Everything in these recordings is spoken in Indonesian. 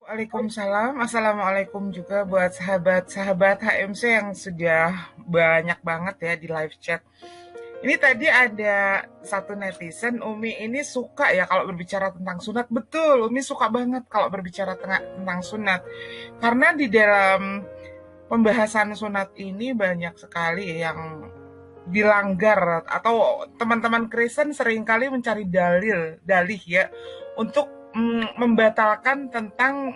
Waalaikumsalam, Assalamualaikum juga buat sahabat-sahabat HMC yang sudah banyak banget ya di live chat. Ini tadi ada satu netizen, Umi ini suka ya kalau berbicara tentang sunat. Betul, Umi suka banget kalau berbicara tentang sunat. Karena di dalam pembahasan sunat ini banyak sekali yang dilanggar atau teman-teman Kristen seringkali mencari dalih ya untuk membatalkan tentang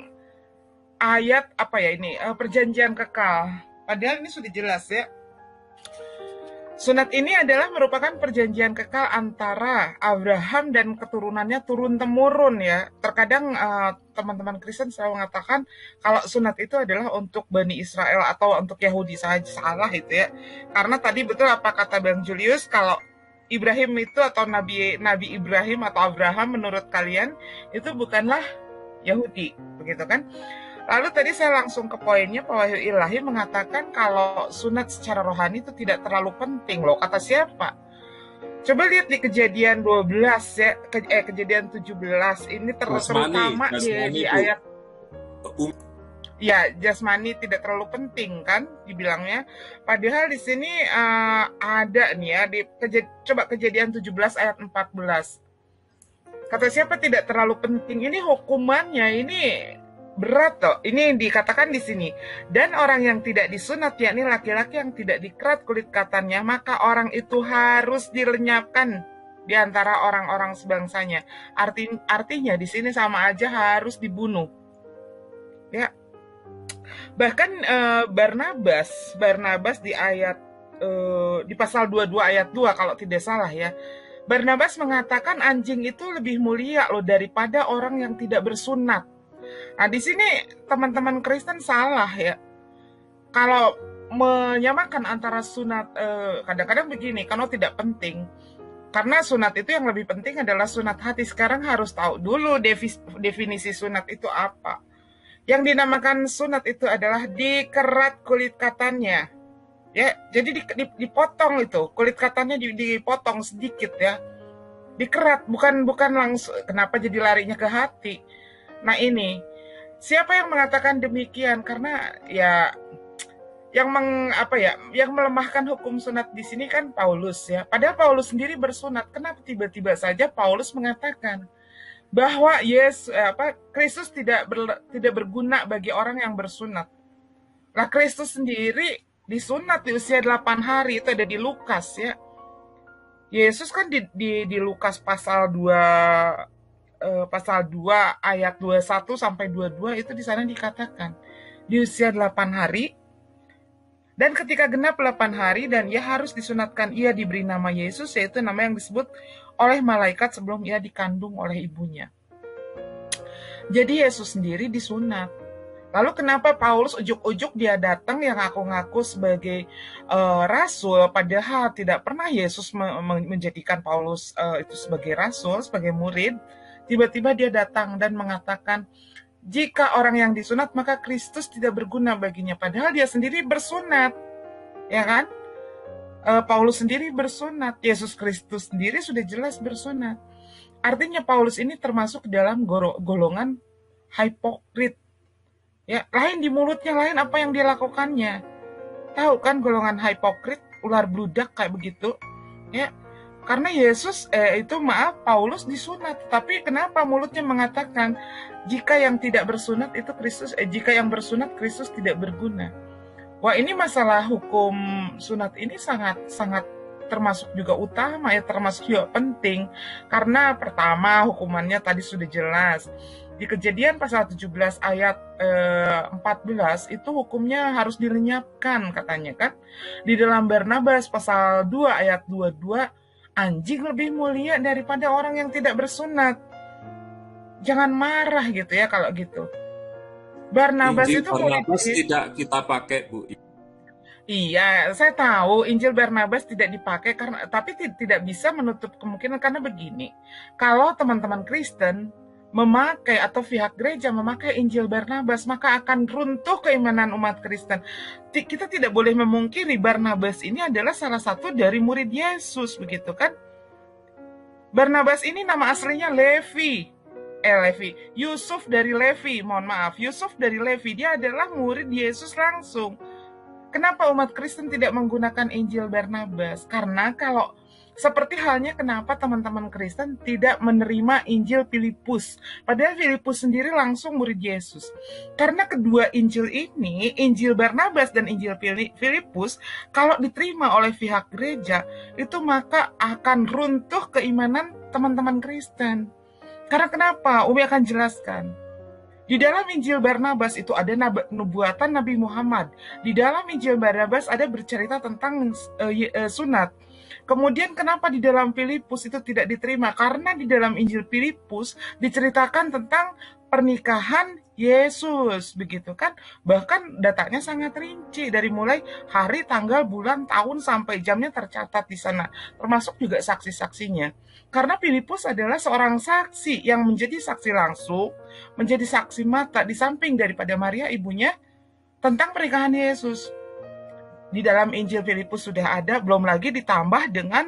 ayat apa ya ini perjanjian kekal. Padahal ini sudah jelas ya. Sunat ini adalah merupakan perjanjian kekal antara Abraham dan keturunannya turun temurun ya. Terkadang teman-teman Kristen selalu mengatakan kalau sunat itu adalah untuk Bani Israel atau untuk Yahudi saja. Salah itu ya. Karena tadi betul apa kata Bang Julius, kalau Ibrahim itu atau Nabi Ibrahim atau Abraham menurut kalian itu bukanlah Yahudi, begitu kan? Lalu tadi saya langsung ke poinnya, Pak Wahyu Ilahi mengatakan kalau sunat secara rohani itu tidak terlalu penting loh. Kata siapa? Coba lihat di kejadian 12 ya, kejadian 17. Ini Jasmani, terutama jasmani di Bu. ayat ya jasmani tidak terlalu penting kan dibilangnya. Padahal di sini ada nih ya coba kejadian 17 ayat 14. Kata siapa tidak terlalu penting? Ini hukumannya ini berat toh. Ini dikatakan di sini. Dan orang yang tidak disunat, yakni laki-laki yang tidak dikerat kulit katanya, maka orang itu harus dilenyapkan di antara orang-orang sebangsanya. Artinya di sini sama aja harus dibunuh. Ya. Bahkan Barnabas di ayat di pasal 22 ayat 2 kalau tidak salah ya. Barnabas mengatakan anjing itu lebih mulia loh daripada orang yang tidak bersunat. Nah, di sini teman-teman Kristen salah ya. Kalau menyamakan antara sunat, kadang-kadang begini, kalau tidak penting. Karena sunat itu yang lebih penting adalah sunat hati. Sekarang harus tahu dulu definisi sunat itu apa. Yang dinamakan sunat itu adalah dikerat kulit katanya. Ya, jadi dipotong itu, kulit katanya dipotong sedikit ya. Dikerat, bukan langsung. Kenapa jadi larinya ke hati? Nah, ini siapa yang mengatakan demikian? Karena ya yang melemahkan hukum sunat di sini kan Paulus ya. Padahal Paulus sendiri bersunat. Kenapa tiba-tiba saja Paulus mengatakan bahwa Kristus tidak berguna bagi orang yang bersunat. Lah Kristus sendiri disunat di usia 8 hari, itu ada di Lukas ya. Yesus kan di Lukas pasal 2 ayat 21 sampai 22 itu di sana dikatakan di usia 8 hari dan ketika genap 8 hari dan ia harus disunatkan, ia diberi nama Yesus, yaitu nama yang disebut oleh malaikat sebelum ia dikandung oleh ibunya. Jadi Yesus sendiri disunat. Lalu kenapa Paulus ujuk-ujuk dia datang yang ngaku-ngaku sebagai rasul, padahal tidak pernah Yesus menjadikan Paulus itu sebagai rasul, sebagai murid. Tiba-tiba dia datang dan mengatakan, jika orang yang disunat maka Kristus tidak berguna baginya. Padahal dia sendiri bersunat, ya kan? Paulus sendiri bersunat, Yesus Kristus sendiri sudah jelas bersunat. Artinya Paulus ini termasuk dalam golongan hipokrit. Ya, lain di mulutnya, lain apa yang dia lakukannya. Tahu kan golongan hipokrit, ular bludak kayak begitu. Ya, karena Yesus Paulus disunat, tapi kenapa mulutnya mengatakan jika yang tidak bersunat itu jika yang bersunat Kristus tidak berguna. Wah, ini masalah hukum sunat ini sangat sangat termasuk juga utama ya, termasuk juga penting. Karena pertama hukumannya tadi sudah jelas. Di Kejadian pasal 17 ayat 14 itu hukumnya harus dilenyapkan katanya kan. Di dalam Barnabas pasal 2 ayat 22, anjing lebih mulia daripada orang yang tidak bersunat. Jangan marah gitu ya kalau gitu. Barnabas Injil itu Barnabas tidak kita pakai Bu. Iya, saya tahu Injil Barnabas tidak dipakai tapi tidak bisa menutup kemungkinan karena begini. Kalau teman-teman Kristen memakai atau pihak gereja memakai Injil Barnabas, maka akan runtuh keimanan umat Kristen. Kita tidak boleh memungkiri Barnabas ini adalah salah satu dari murid Yesus, begitu kan? Barnabas ini nama aslinya Levi. Yusuf dari Levi, mohon maaf, Yusuf dari Levi, dia adalah murid Yesus langsung. Kenapa umat Kristen tidak menggunakan Injil Barnabas? Karena kalau seperti halnya kenapa teman-teman Kristen tidak menerima Injil Filipus. Padahal Filipus sendiri langsung murid Yesus. Karena kedua Injil ini, Injil Barnabas dan Injil Filipus, kalau diterima oleh pihak gereja, itu maka akan runtuh keimanan teman-teman Kristen. Karena kenapa? Umi akan jelaskan. Di dalam Injil Barnabas itu ada nubuatan Nabi Muhammad. Di dalam Injil Barnabas ada bercerita tentang sunat. Kemudian kenapa di dalam Filipus itu tidak diterima? Karena di dalam Injil Filipus diceritakan tentang pernikahan Yesus, begitu kan? Bahkan datanya sangat rinci dari mulai hari, tanggal, bulan, tahun sampai jamnya tercatat di sana, termasuk juga saksi-saksinya. Karena Filipus adalah seorang saksi yang menjadi saksi langsung, menjadi saksi mata di samping daripada Maria ibunya tentang pernikahan Yesus. Di dalam Injil Filipus sudah ada, belum lagi ditambah dengan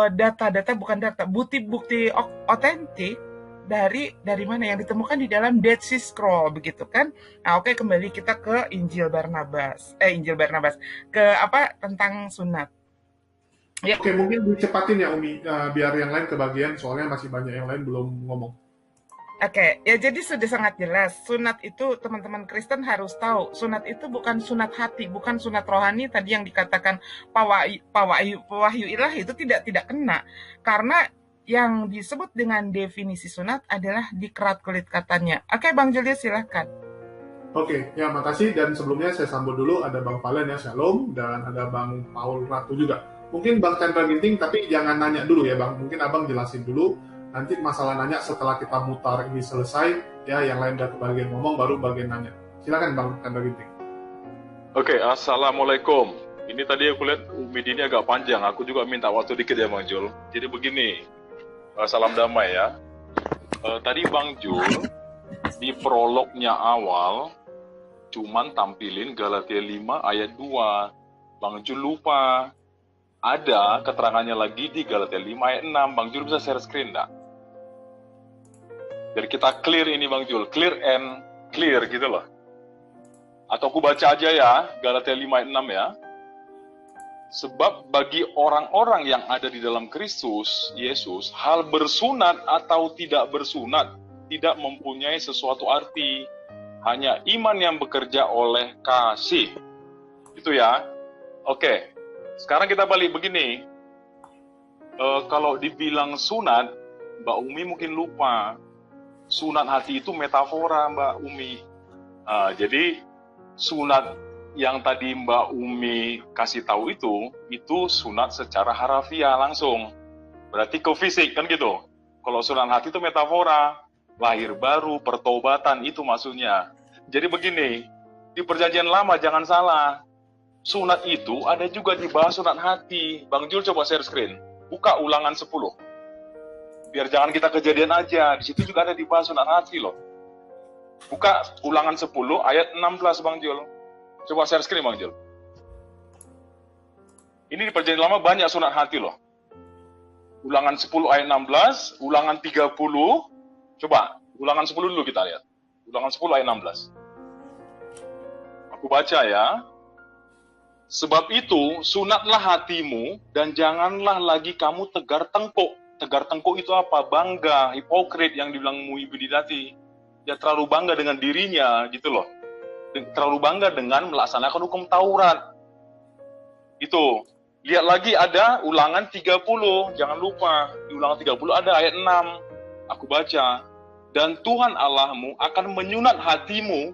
data-data, bukan data, bukti-bukti otentik dari mana yang ditemukan di dalam Dead Sea Scroll, begitu kan? Nah, oke, kembali kita ke Injil Barnabas, ke apa tentang sunat. Ya. Oke, mungkin dicepatin ya Umi, biar yang lain kebagian, soalnya masih banyak yang lain belum ngomong. Oke, ya jadi sudah sangat jelas. Sunat itu teman-teman Kristen harus tahu. Sunat itu bukan sunat hati, bukan sunat rohani tadi yang dikatakan pewahyu ilahi itu tidak kena. Karena yang disebut dengan definisi sunat adalah dikerat kulit katanya. Oke, Bang Julius silakan. Oke, ya makasih. Dan sebelumnya saya sambut dulu, ada Bang Valen ya, Shalom, dan ada Bang Paul Ratu juga. Mungkin Bang Chandra Ginting, tapi jangan nanya dulu ya Bang. Mungkin Abang jelasin dulu. Nanti masalah nanya setelah kita mutar ini selesai, ya yang lain udah kebagian ngomong, baru bagian nanya. Silakan Bang Chandra Ginting. Oke, Assalamualaikum. Ini tadi aku lihat Umi ini agak panjang, aku juga minta waktu dikit ya Bang Jul. Jadi begini, salam damai ya. Tadi Bang Jul, di prolognya awal, cuman tampilin Galatia 5 ayat 2. Bang Jul lupa, ada keterangannya lagi di Galatia 5 ayat 6. Bang Jul bisa share screen enggak? Biar kita clear ini Bang Jul, clear and clear gitu loh. Atau aku baca aja ya, Galatia 5 ayat 6 ya. Sebab bagi orang-orang yang ada di dalam Kristus Yesus, hal bersunat atau tidak bersunat tidak mempunyai sesuatu arti. Hanya iman yang bekerja oleh kasih. Itu ya. Oke, sekarang kita balik begini. Kalau dibilang sunat, Mbak Umi mungkin lupa. Sunat hati itu metafora Mbak Umi. Jadi sunat yang tadi Mbak Umi kasih tahu itu sunat secara harafiah langsung. Berarti ke fisik kan gitu. Kalau sunat hati itu metafora, lahir baru, pertobatan itu maksudnya. Jadi begini, di perjanjian lama jangan salah. Sunat itu ada juga dibahas sunat hati. Bang Jul coba share screen. Buka Ulangan 10. Biar jangan kita kejadian aja. Di situ juga ada dibahas sunat hati loh. Buka Ulangan 10 ayat 16 Bang Jul. Coba share screen Bang Jul. Ini di perjanjian lama banyak sunat hati loh. Ulangan 10 ayat 16, Ulangan 30. Coba Ulangan 10 dulu kita lihat. Ulangan 10 ayat 16. Aku baca ya. Sebab itu, sunatlah hatimu dan janganlah lagi kamu tegar tengkuk. Tegar tengkuk itu apa? Bangga, hipokrit yang dibilang Muhyiddin tadi. Ya terlalu bangga dengan dirinya gitu loh. Terlalu bangga dengan melaksanakan hukum Taurat. Itu. Lihat lagi ada Ulangan 30. Jangan lupa. Di Ulangan 30 ada ayat 6. Aku baca. Dan Tuhan Allahmu akan menyunat hatimu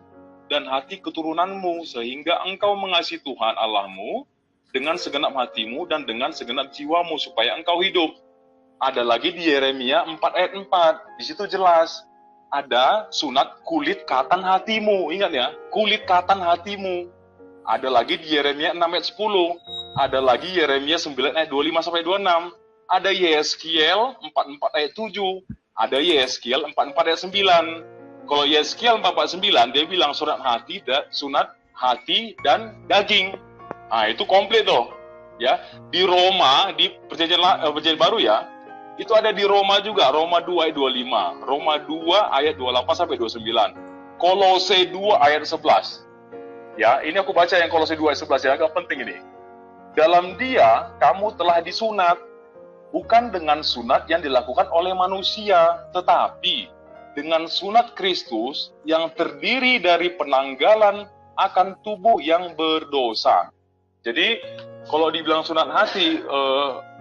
dan hati keturunanmu sehingga engkau mengasihi Tuhan Allahmu dengan segenap hatimu dan dengan segenap jiwamu supaya engkau hidup. Ada lagi di Yeremia 4 ayat 4. Di situ jelas ada sunat kulit katan hatimu. Ingat ya, kulit katan hatimu. Ada lagi di Yeremia 6 ayat 10. Ada lagi Yeremia 9 ayat 25 sampai 26. Ada Yeskiel 44 ayat 7. Ada Yeskiel 44 ayat 9. Kalau Yeskiel 44 ayat 9 dia bilang sunat hati dan daging. Nah, itu komplit tuh. Ya, di Roma di perjanjian baru ya. Itu ada di Roma juga, Roma 2 ayat 25, Roma 2 ayat 28 sampai 29, Kolose 2 ayat 11. Ya, ini aku baca yang Kolose 2 ayat 11 ya, agak penting ini. Dalam Dia kamu telah disunat, bukan dengan sunat yang dilakukan oleh manusia, tetapi dengan sunat Kristus yang terdiri dari penanggalan akan tubuh yang berdosa. Jadi, kalau dibilang sunat hati,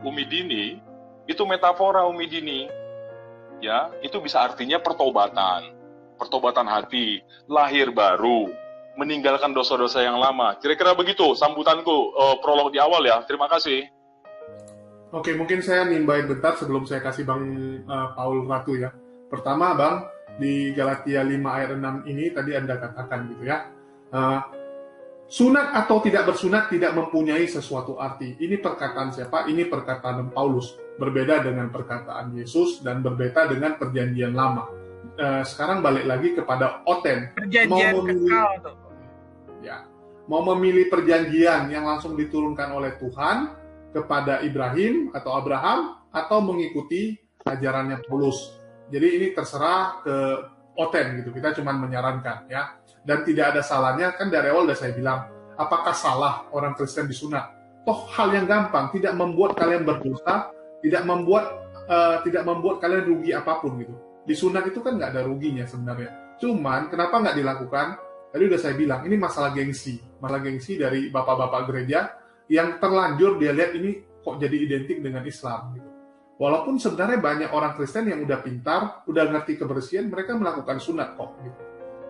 Umi Dini, itu metafora Umi Dini, ya, itu bisa artinya pertobatan hati, lahir baru, meninggalkan dosa-dosa yang lama. Kira-kira begitu sambutanku, prolog di awal ya. Terima kasih. Oke, mungkin saya nimbahin bentar sebelum saya kasih Bang Paul Ratu ya. Pertama, Bang, di Galatia 5 ayat 6 ini tadi Anda katakan gitu ya. Sunat atau tidak bersunat tidak mempunyai sesuatu arti. Ini perkataan siapa? Ini perkataan Paulus. Berbeda dengan perkataan Yesus dan berbeda dengan perjanjian lama. Sekarang balik lagi kepada Oten. Perjanjian kekal tuh. Ya, mau memilih perjanjian yang langsung diturunkan oleh Tuhan kepada Ibrahim atau Abraham, atau mengikuti ajarannya Paulus. Jadi ini terserah ke Oten gitu. Kita cuma menyarankan ya. Dan tidak ada salahnya, kan dari awal udah saya bilang, apakah salah orang Kristen disunat? Toh hal yang gampang, tidak membuat kalian berdosa, tidak membuat kalian rugi apapun gitu. Disunat itu kan nggak ada ruginya sebenarnya. Cuman kenapa nggak dilakukan? Tadi udah saya bilang, ini masalah gengsi dari bapak-bapak gereja yang terlanjur dia lihat ini kok jadi identik dengan Islam gitu. Walaupun sebenarnya banyak orang Kristen yang udah pintar, udah ngerti kebersihan, mereka melakukan sunat kok gitu.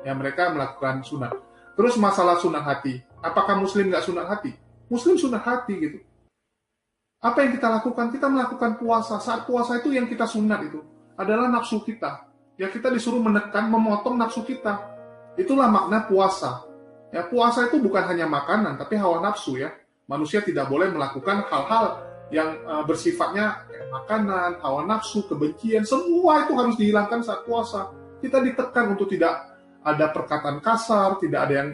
Ya, mereka melakukan sunat. Terus masalah sunat hati. Apakah Muslim nggak sunat hati? Muslim sunat hati gitu. Apa yang kita lakukan? Kita melakukan puasa. Saat puasa itu yang kita sunat itu adalah nafsu kita. Ya, kita disuruh menekan, memotong nafsu kita. Itulah makna puasa. Ya, puasa itu bukan hanya makanan, tapi hawa nafsu ya. Manusia tidak boleh melakukan hal-hal yang bersifatnya makanan, hawa nafsu, kebencian. Semua itu harus dihilangkan saat puasa. Kita ditekan untuk tidak ada perkataan kasar, tidak ada yang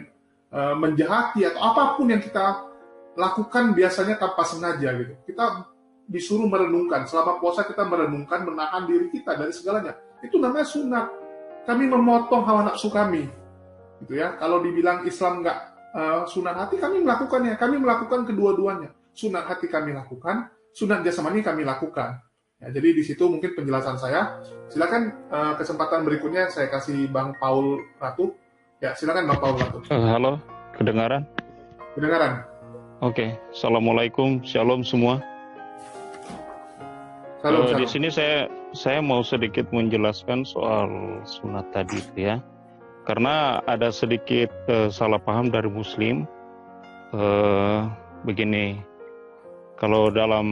menjahati atau apapun yang kita lakukan biasanya tanpa sengaja gitu. Kita disuruh merenungkan, selama puasa kita merenungkan, menahan diri kita dari segalanya. Itu namanya sunat. Kami memotong hawa nafsu kami. Gitu ya. Kalau dibilang Islam nggak sunat hati, kami melakukannya. Kami melakukan kedua-duanya. Sunat hati kami lakukan, sunat jasmani kami lakukan. Ya, jadi di situ mungkin penjelasan saya. Silakan kesempatan berikutnya saya kasih Bang Paul Ratu. Ya, silakan Bang Paul Ratu. Halo, kedengaran? Kedengaran. Oke, Assalamualaikum, Shalom semua. Shalom. Di sini saya mau sedikit menjelaskan soal sunat tadi itu ya. Karena ada sedikit salah paham dari Muslim. Begini, kalau dalam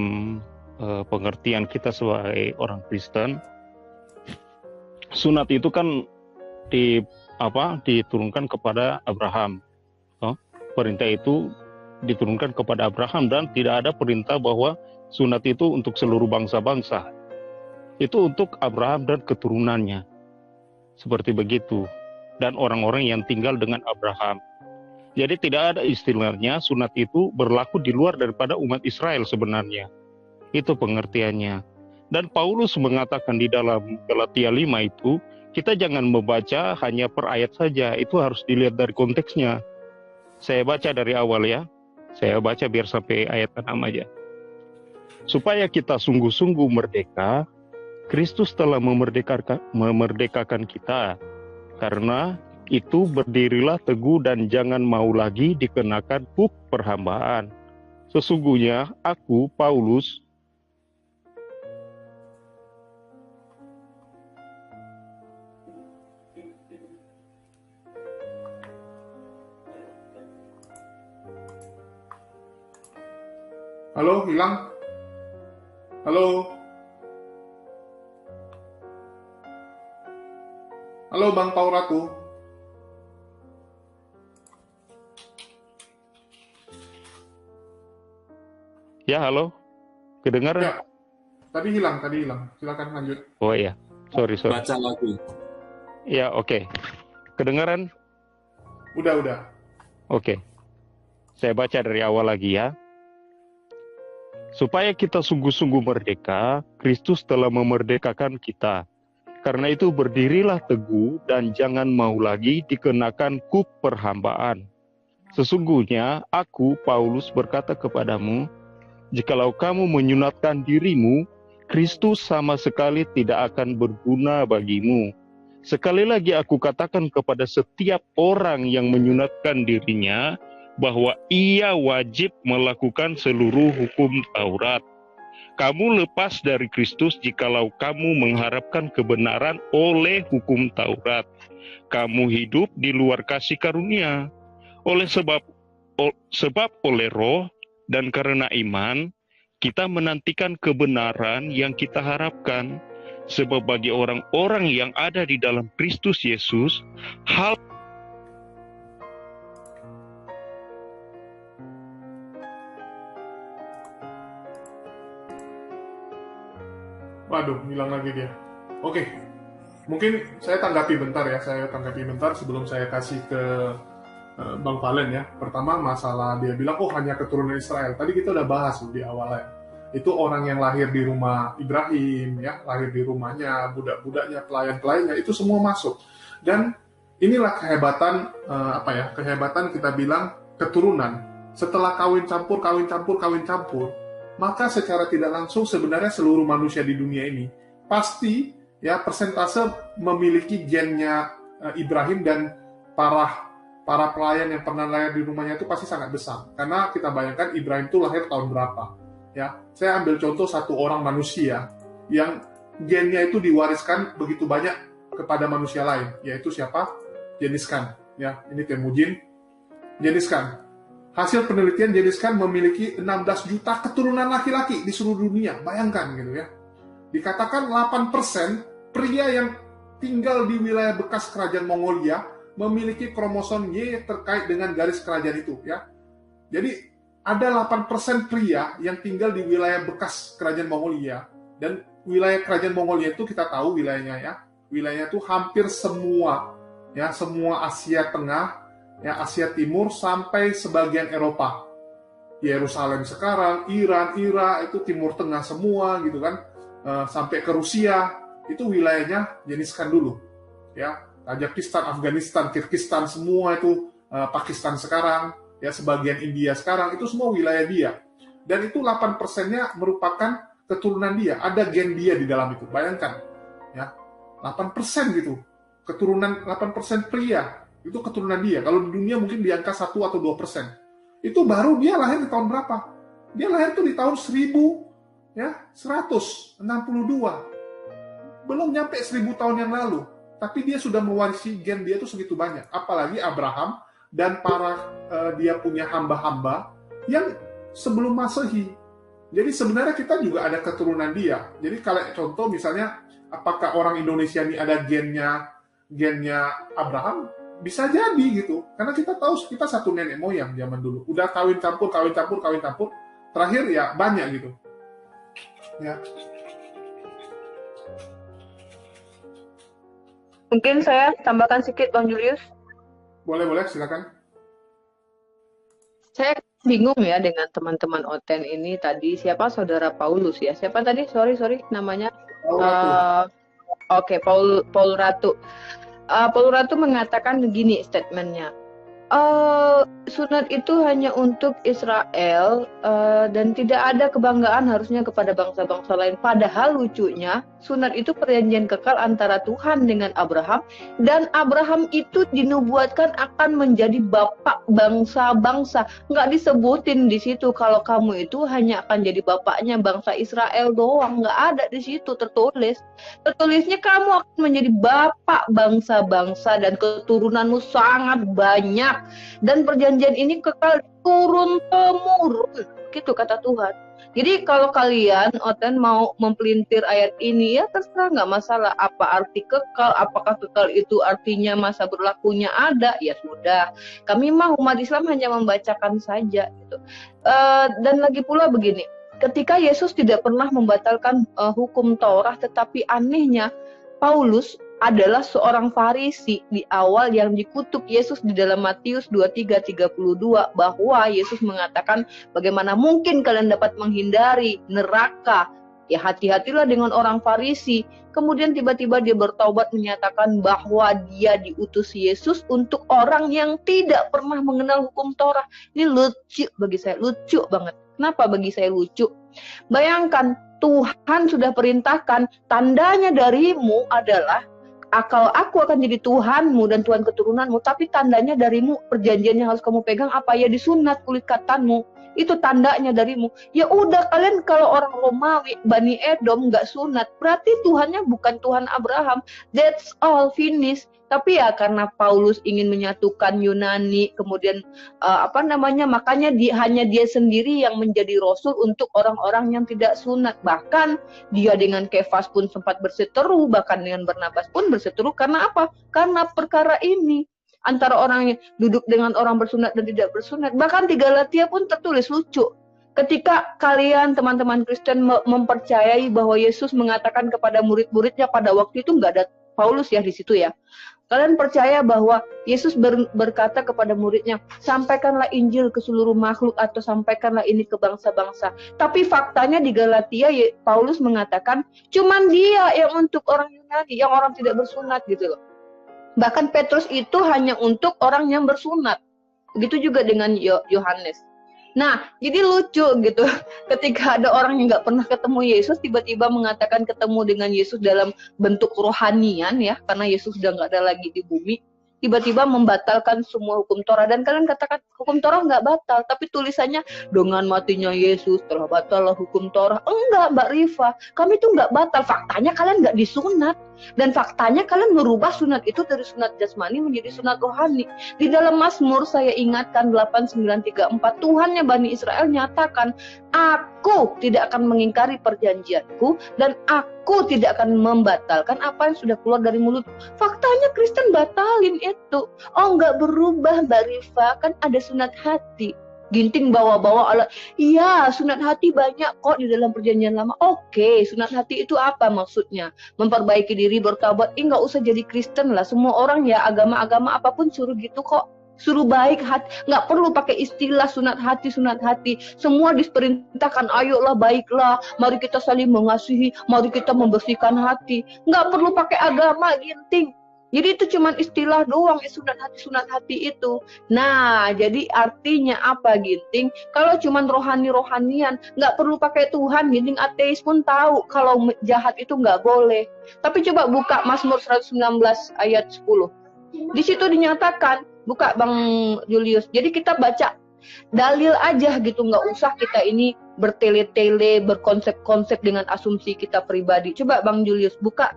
pengertian kita sebagai orang Kristen, sunat itu kan diturunkan kepada Abraham. Perintah itu diturunkan kepada Abraham dan tidak ada perintah bahwa sunat itu untuk seluruh bangsa-bangsa. Itu untuk Abraham dan keturunannya. Seperti begitu. Dan orang-orang yang tinggal dengan Abraham. Jadi tidak ada istilahnya sunat itu berlaku di luar daripada umat Israel sebenarnya. Itu pengertiannya. Dan Paulus mengatakan di dalam Galatia 5 itu, kita jangan membaca hanya per ayat saja. Itu harus dilihat dari konteksnya. Saya baca dari awal ya. Saya baca biar sampai ayat 6 aja. Supaya kita sungguh-sungguh merdeka, Kristus telah memerdekakan kita. Karena itu berdirilah teguh dan jangan mau lagi dikenakan buk perhambaan. Sesungguhnya aku, Paulus, Halo, hilang? Halo? Halo Bang Paul Ratu? ya halo, kedengaran? Ya, tadi hilang. Silakan lanjut. Oh iya, sorry. Baca lagi. Ya oke. Kedengaran? Udah. Oke. Saya baca dari awal lagi ya. Supaya kita sungguh-sungguh merdeka, Kristus telah memerdekakan kita. Karena itu berdirilah teguh dan jangan mau lagi dikenakan kup perhambaan. Sesungguhnya aku, Paulus, berkata kepadamu, jikalau kamu menyunatkan dirimu, Kristus sama sekali tidak akan berguna bagimu. Sekali lagi aku katakan kepada setiap orang yang menyunatkan dirinya, bahwa ia wajib melakukan seluruh hukum Taurat. Kamu lepas dari Kristus jikalau kamu mengharapkan kebenaran oleh hukum Taurat. Kamu hidup di luar kasih karunia. Sebab oleh roh dan karena iman, kita menantikan kebenaran yang kita harapkan. Sebab bagi orang-orang yang ada di dalam Kristus Yesus, hal Waduh, hilang lagi dia. Oke, mungkin saya tanggapi bentar sebelum saya kasih ke Bang Valen ya. Pertama masalah dia bilang, oh hanya keturunan Israel. Tadi kita udah bahas di awalnya. Itu orang yang lahir di rumah Ibrahim, ya, lahir di rumahnya, budak-budaknya, pelayan-pelayannya, itu semua masuk. Dan inilah kehebatan, kehebatan kita bilang keturunan. Setelah kawin campur, maka secara tidak langsung sebenarnya seluruh manusia di dunia ini pasti ya persentase memiliki gennya Ibrahim, dan para pelayan yang pernah lahir di rumahnya itu pasti sangat besar. Karena kita bayangkan Ibrahim itu lahir tahun berapa? Ya, saya ambil contoh satu orang manusia yang gennya itu diwariskan begitu banyak kepada manusia lain, yaitu siapa? Genghis Khan. Ya, ini Temujin. Genghis Khan. Hasil penelitian Genghis Khan memiliki 16 juta keturunan laki-laki di seluruh dunia. Bayangkan gitu ya. Dikatakan 8% pria yang tinggal di wilayah bekas kerajaan Mongolia memiliki kromosom Y terkait dengan garis kerajaan itu ya. Jadi ada 8% pria yang tinggal di wilayah bekas kerajaan Mongolia, dan wilayah kerajaan Mongolia itu kita tahu wilayahnya ya. Wilayahnya itu hampir semua ya, semua Asia Tengah, ya, Asia Timur sampai sebagian Eropa. Yerusalem sekarang, Iran, Irak, itu Timur Tengah semua gitu kan. Sampai ke Rusia, itu wilayahnya Genghis Khan dulu. Ya, Tajikistan, Afghanistan, Kirgistan semua itu, Pakistan sekarang, ya sebagian India sekarang, itu semua wilayah dia. Dan itu 8%-nya merupakan keturunan dia, ada gen dia di dalam itu. Bayangkan, ya. 8% gitu. Keturunan 8% pria. Itu keturunan dia. Kalau di dunia mungkin di angka 1 atau 2%. Itu baru dia lahir di tahun berapa? Dia lahir itu di tahun 1162. Belum nyampe 1000 tahun yang lalu. Tapi dia sudah mewarisi gen dia itu segitu banyak. Apalagi Abraham dan dia punya hamba-hamba yang sebelum Masehi. Jadi sebenarnya kita juga ada keturunan dia. Jadi kalau contoh misalnya, apakah orang Indonesia ini ada gennya Abraham? Bisa jadi gitu, karena kita tahu kita satu nenek moyang zaman dulu. Udah kawin campur, terakhir ya banyak gitu. Ya. Mungkin saya tambahkan sedikit, Bang Julius. Boleh, silakan. Saya bingung ya dengan teman-teman Oten ini tadi. Siapa saudara Paulus ya? Siapa tadi? Sorry namanya. Oke, Paul Ratu. Paul Ratu mengatakan begini statementnya, sunat itu hanya untuk Israel dan tidak ada kebanggaan harusnya kepada bangsa-bangsa lain. Padahal lucunya sunat itu perjanjian kekal antara Tuhan dengan Abraham, dan Abraham itu dinubuatkan akan menjadi bapak bangsa-bangsa. Nggak disebutin di situ kalau kamu itu hanya akan jadi bapaknya bangsa Israel doang. Nggak ada di situ tertulis. Tertulisnya kamu akan menjadi bapak bangsa-bangsa dan keturunanmu sangat banyak. Dan perjanjian ini kekal turun-temurun, gitu kata Tuhan. Jadi kalau kalian, Oten, mau mempelintir ayat ini, ya terserah, nggak masalah. Apa arti kekal, apakah kekal itu artinya masa berlakunya ada, ya sudah. Kami mah umat Islam hanya membacakan saja. Gitu. Dan lagi pula begini, ketika Yesus tidak pernah membatalkan hukum Taurat, tetapi anehnya Paulus adalah seorang Farisi di awal yang dikutuk Yesus di dalam Matius 23:32 bahwa Yesus mengatakan bagaimana mungkin kalian dapat menghindari neraka. Ya hati-hatilah dengan orang Farisi. Kemudian tiba-tiba dia bertaubat menyatakan bahwa dia diutus Yesus untuk orang yang tidak pernah mengenal hukum Taurat. Ini lucu bagi saya, lucu banget. Kenapa bagi saya lucu? Bayangkan Tuhan sudah perintahkan tandanya darimu adalah kalau aku akan jadi Tuhanmu dan Tuhan keturunanmu, tapi tandanya darimu, perjanjian yang harus kamu pegang apa ya disunat kulit katanmu. Itu tandanya darimu. Ya udah, kalian kalau orang Romawi, Bani Edom nggak sunat, berarti Tuhannya bukan Tuhan Abraham. That's all, finish. Tapi ya karena Paulus ingin menyatukan Yunani, kemudian makanya hanya dia sendiri yang menjadi rasul untuk orang-orang yang tidak sunat. Bahkan dia dengan Kefas pun sempat berseteru, bahkan dengan Barnabas pun berseteru. Karena apa? Karena perkara ini. Antara orang yang duduk dengan orang bersunat dan tidak bersunat. Bahkan di Galatia pun tertulis, lucu. Ketika kalian teman-teman Kristen mempercayai bahwa Yesus mengatakan kepada murid-muridnya pada waktu itu, nggak ada Paulus ya di situ ya. Kalian percaya bahwa Yesus berkata kepada muridnya, sampaikanlah Injil ke seluruh makhluk atau sampaikanlah ini ke bangsa-bangsa. Tapi faktanya di Galatia Paulus mengatakan cuman dia yang untuk orang Yunani, yang orang tidak bersunat gitu loh. Bahkan Petrus itu hanya untuk orang yang bersunat. Begitu juga dengan Yohanes. Nah, jadi lucu gitu. Ketika ada orang yang nggak pernah ketemu Yesus, tiba-tiba mengatakan ketemu dengan Yesus dalam bentuk rohanian ya, karena Yesus sudah nggak ada lagi di bumi. Tiba-tiba membatalkan semua hukum Torah. Dan kalian katakan hukum Torah nggak batal, tapi tulisannya dengan matinya Yesus telah batal hukum Torah. Enggak, Mbak Rifa, kami itu nggak batal. Faktanya kalian nggak disunat. Dan faktanya kalian merubah sunat itu dari sunat jasmani menjadi sunat rohani. Di dalam Mazmur saya ingatkan 8934, Tuhannya Bani Israel nyatakan, aku tidak akan mengingkari perjanjianku dan aku tidak akan membatalkan apa yang sudah keluar dari mulut. Faktanya Kristen batalin itu. Oh, nggak berubah Mbak Rifa, kan ada sunat hati. Ginting bawa-bawa alat. Iya, sunat hati banyak kok di dalam perjanjian lama. Oke, sunat hati itu apa maksudnya? Memperbaiki diri, bertobat. Nggak usah jadi Kristen lah. Semua orang ya, agama-agama apapun suruh gitu kok. Suruh baik hati. Nggak perlu pakai istilah sunat hati, sunat hati. Semua diperintahkan, ayolah baiklah. Mari kita saling mengasihi. Mari kita membersihkan hati. Nggak perlu pakai agama, Ginting. Jadi itu cuma istilah doang, sunat hati itu. Nah, jadi artinya apa, Ginting? Kalau cuma rohani-rohanian, nggak perlu pakai Tuhan. Ginting ateis pun tahu kalau jahat itu nggak boleh. Tapi coba buka Mazmur 119 ayat 10. Di situ dinyatakan, buka Bang Julius. Jadi kita baca dalil aja gitu, nggak usah kita ini bertele-tele, berkonsep-konsep dengan asumsi kita pribadi. Coba Bang Julius buka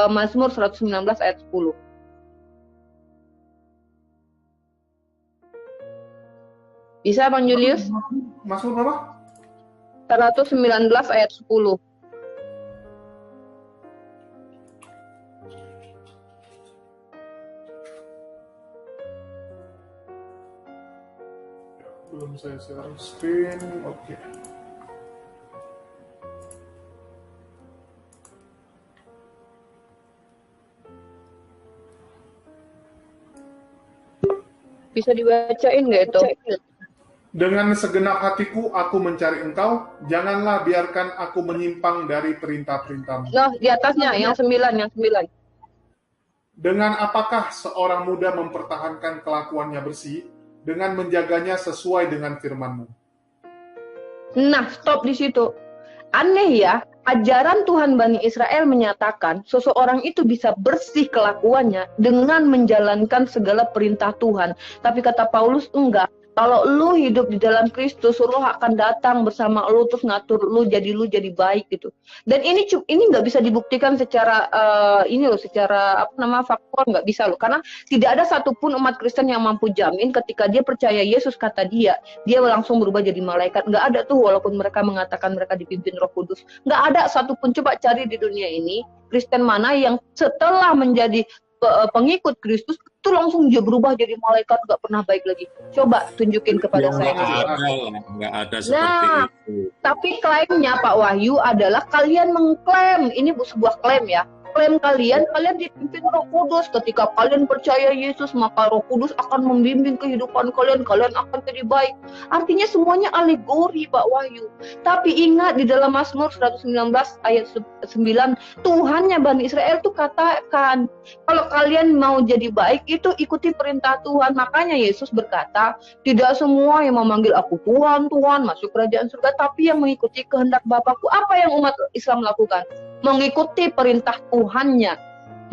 Mazmur 119 ayat 10. Bisa Bang Julius? Mazmur berapa? 119 ayat 10. Belum saya share screen. Oke. Bisa dibacain nggak itu? Dengan segenap hatiku aku mencari engkau, janganlah biarkan aku menyimpang dari perintah-perintahmu. Nah, di atasnya yang 9. Dengan apakah seorang muda mempertahankan kelakuannya bersih, dengan menjaganya sesuai dengan firman-Mu. Nah, stop di situ. Aneh ya, ajaran Tuhan Bani Israel menyatakan seseorang itu bisa bersih kelakuannya dengan menjalankan segala perintah Tuhan. Tapi kata Paulus, enggak. Kalau lu hidup di dalam Kristus, Roh akan datang bersama lu terus ngatur lu jadi baik gitu. Dan ini nggak bisa dibuktikan secara secara faktual, nggak bisa loh. Karena tidak ada satupun umat Kristen yang mampu jamin ketika dia percaya Yesus kata dia langsung berubah jadi malaikat. Nggak ada tuh, walaupun mereka mengatakan mereka dipimpin Roh Kudus. Nggak ada satupun. Coba cari di dunia ini Kristen mana yang setelah menjadi pengikut Kristus itu langsung dia berubah jadi malaikat, nggak pernah baik lagi. Coba tunjukin kepada saya. Nggak ada seperti itu. Tapi klaimnya Pak Wahyu adalah kalian mengklaim, ini sebuah klaim ya, klaim kalian dipimpin Roh Kudus. Ketika kalian percaya Yesus, maka Roh Kudus akan membimbing kehidupan kalian. Kalian akan jadi baik. Artinya semuanya alegori, Pak Wahyu. Tapi ingat di dalam Mazmur 119 ayat 9, Tuhannya Bani Israel itu katakan, kalau kalian mau jadi baik itu ikuti perintah Tuhan. Makanya Yesus berkata, tidak semua yang memanggil aku Tuhan, Tuhan masuk kerajaan surga, tapi yang mengikuti kehendak Bapakku. Apa yang umat Islam lakukan? Mengikuti perintah Tuhannya,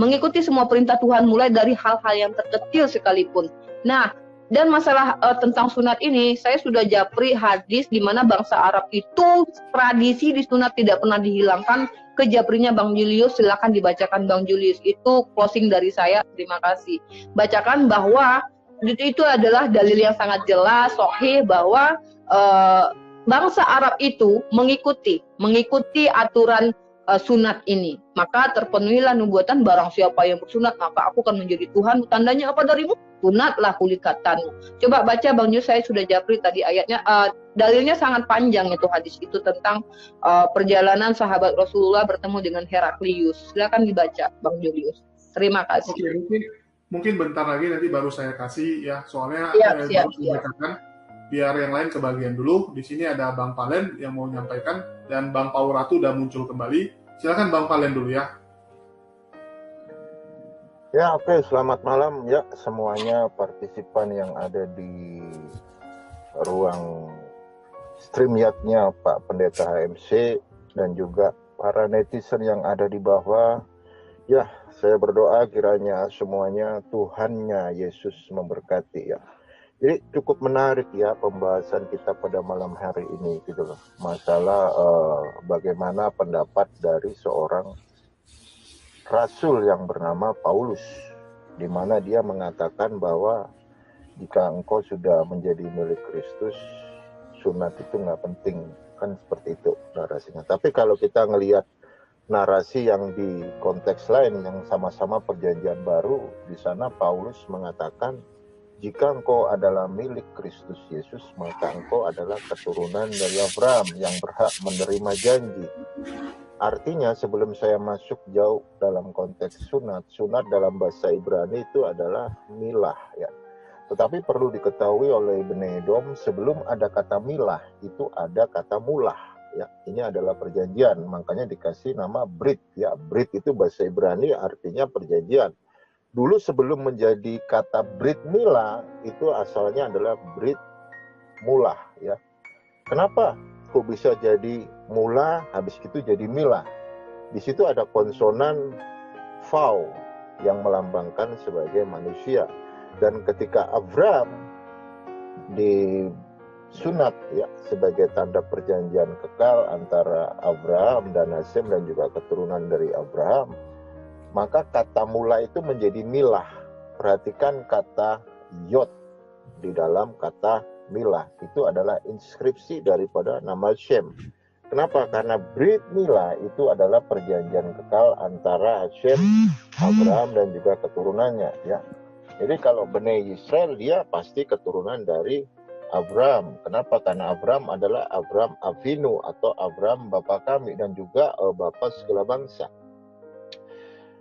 mengikuti semua perintah Tuhan mulai dari hal-hal yang terkecil sekalipun. Nah, dan masalah tentang sunat ini, saya sudah japri hadis di mana bangsa Arab itu tradisi di sunat tidak pernah dihilangkan. Ke japrinya Bang Julius, silakan dibacakan Bang Julius. Itu closing dari saya, terima kasih. Bacakan bahwa itu adalah dalil yang sangat jelas, sahih, bahwa bangsa Arab itu mengikuti aturan sunat ini. Maka terpenuhilah nubuatan, barang siapa yang bersunat maka aku akan menjadi Tuhan. Tandanya apa darimu? Sunatlah kulikatanmu. Coba baca Bang Yus, saya sudah japri tadi ayatnya. Dalilnya sangat panjang itu hadis itu tentang perjalanan sahabat Rasulullah bertemu dengan Heraklius. Silakan dibaca Bang Julius. Terima kasih. Oke, mungkin bentar lagi nanti baru saya kasih ya, soalnya Siap. biar yang lain kebagian dulu. Di sini ada Bang Palen yang mau menyampaikan dan Bang Paul Ratu udah muncul kembali. Silakan Bang Palen dulu ya. Ya, oke. Selamat malam ya semuanya partisipan yang ada di ruang StreamYard-nya Pak Pendeta HMC dan juga para netizen yang ada di bawah. Ya, saya berdoa kiranya semuanya Tuhannya Yesus memberkati ya. Jadi cukup menarik ya pembahasan kita pada malam hari ini gitu loh. Masalah bagaimana pendapat dari seorang rasul yang bernama Paulus, di mana dia mengatakan bahwa jika engkau sudah menjadi milik Kristus, sunat itu nggak penting, kan seperti itu narasinya. Tapi kalau kita ngelihat narasi yang di konteks lain yang sama-sama perjanjian baru, di sana Paulus mengatakan jika engkau adalah milik Kristus Yesus, maka engkau adalah keturunan dari Abraham yang berhak menerima janji. Artinya sebelum saya masuk jauh dalam konteks sunat dalam bahasa Ibrani itu adalah milah ya. Tetapi perlu diketahui oleh Bnei Edom, sebelum ada kata milah itu ada kata mulah ya. Ini adalah perjanjian, makanya dikasih nama brit ya. Brit itu bahasa Ibrani artinya perjanjian. Dulu sebelum menjadi kata brit milah itu asalnya adalah brit mulah ya. Kenapa kok bisa jadi mula habis itu jadi milah? Di situ ada konsonan vau yang melambangkan sebagai manusia. Dan ketika Abraham disunat ya sebagai tanda perjanjian kekal antara Abraham dan Hasem dan juga keturunan dari Abraham, maka kata mula itu menjadi milah. Perhatikan kata yod di dalam kata milah, itu adalah inskripsi daripada nama Shem. Kenapa? Karena Brit Milah itu adalah perjanjian kekal antara Hashem, Abraham dan juga keturunannya ya. Jadi kalau Bnei Israel dia pasti keturunan dari Abraham. Kenapa? Karena Abraham adalah Abraham Avinu atau Abraham Bapa kami dan juga Bapa segala bangsa.